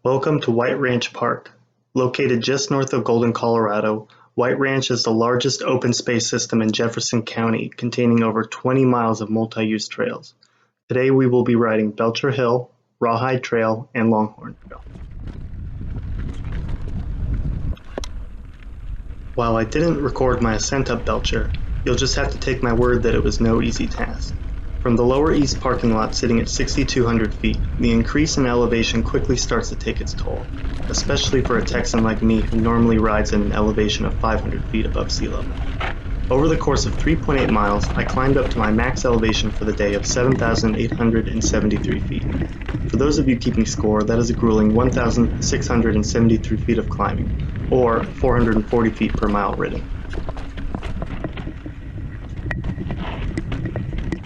Welcome to White Ranch Park. Located just north of Golden, Colorado, White Ranch is the largest open space system in Jefferson County, containing over 20 miles of multi-use trails. Today we will be riding Belcher Hill, Rawhide Trail, and Longhorn Trail. While I didn't record my ascent up Belcher, you'll just have to take my word that it was no easy task. From the lower east parking lot sitting at 6,200 feet, the increase in elevation quickly starts to take its toll, especially for a Texan like me who normally rides at an elevation of 500 feet above sea level. Over the course of 3.8 miles, I climbed up to my max elevation for the day of 7,873 feet. For those of you keeping score, that is a grueling 1,673 feet of climbing, or 440 feet per mile ridden.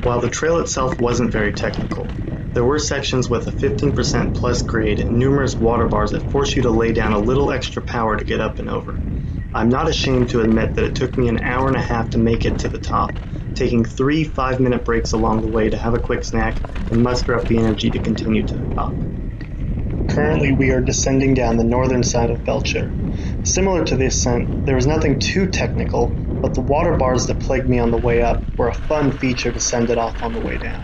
While the trail itself wasn't very technical, there were sections with a 15% plus grade and numerous water bars that force you to lay down a little extra power to get up and over. I'm not ashamed to admit that it took me an hour and a half to make it to the top, taking 3 5-minute breaks along the way to have a quick snack and muster up the energy to continue to the top. Currently we are descending down the northern side of Belcher. Similar to the ascent, there was nothing too technical, but the water bars that plagued me on the way up were a fun feature to send it off on the way down.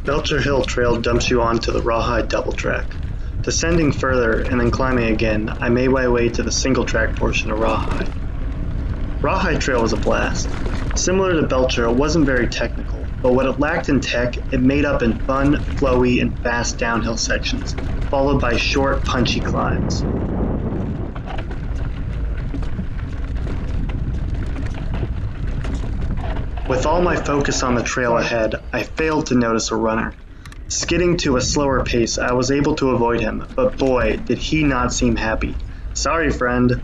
Belcher Hill Trail dumps you onto the Rawhide double track. Descending further and then climbing again, I made my way to the single track portion of Rawhide. Rawhide Trail was a blast. Similar to Belcher, it wasn't very technical, but what it lacked in tech, it made up in fun, flowy, and fast downhill sections, followed by short, punchy climbs. With all my focus on the trail ahead, I failed to notice a runner. Skidding to a slower pace, I was able to avoid him, but boy, did he not seem happy. Sorry, friend.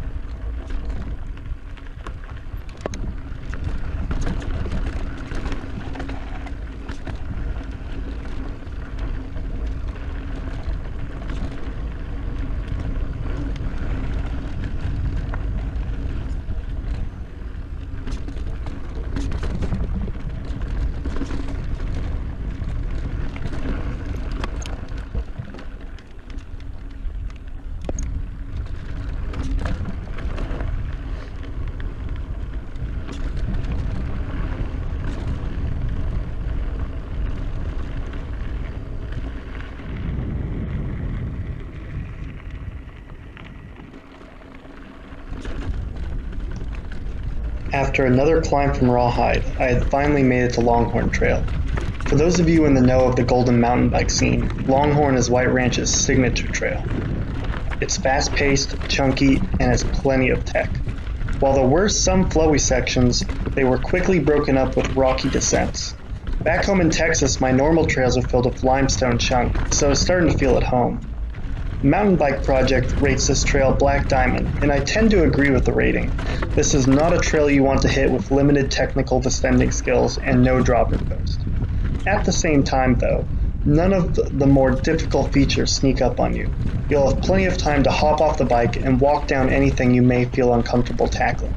After another climb from Rawhide, I had finally made it to Longhorn Trail. For those of you in the know of the Golden mountain bike scene, Longhorn is White Ranch's signature trail. It's fast-paced, chunky, and has plenty of tech. While there were some flowy sections, they were quickly broken up with rocky descents. Back home in Texas, my normal trails are filled with limestone chunk, so I was starting to feel at home. The Mountain Bike Project rates this trail Black Diamond, and I tend to agree with the rating. This is not a trail you want to hit with limited technical descending skills and no dropper post. At the same time though, none of the more difficult features sneak up on you. You'll have plenty of time to hop off the bike and walk down anything you may feel uncomfortable tackling.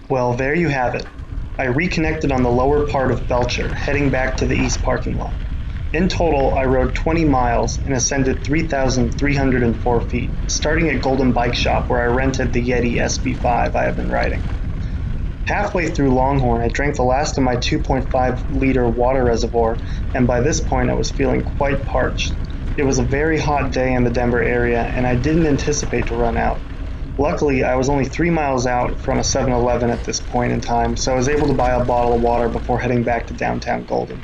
Well, there you have it. I reconnected on the lower part of Belcher, heading back to the east parking lot. In total, I rode 20 miles and ascended 3,304 feet, starting at Golden Bike Shop where I rented the Yeti SB5 I have been riding. Halfway through Longhorn, I drank the last of my 2.5-liter water reservoir, and by this point I was feeling quite parched. It was a very hot day in the Denver area, and I didn't anticipate to run out. Luckily, I was only 3 miles out from a 7-Eleven at this point in time, so I was able to buy a bottle of water before heading back to downtown Golden.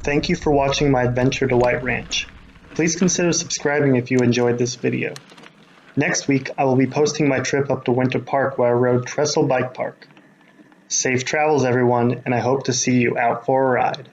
Thank you for watching my adventure to White Ranch. Please consider subscribing if you enjoyed this video. Next week, I will be posting my trip up to Winter Park where I rode Trestle Bike Park. Safe travels, everyone, and I hope to see you out for a ride.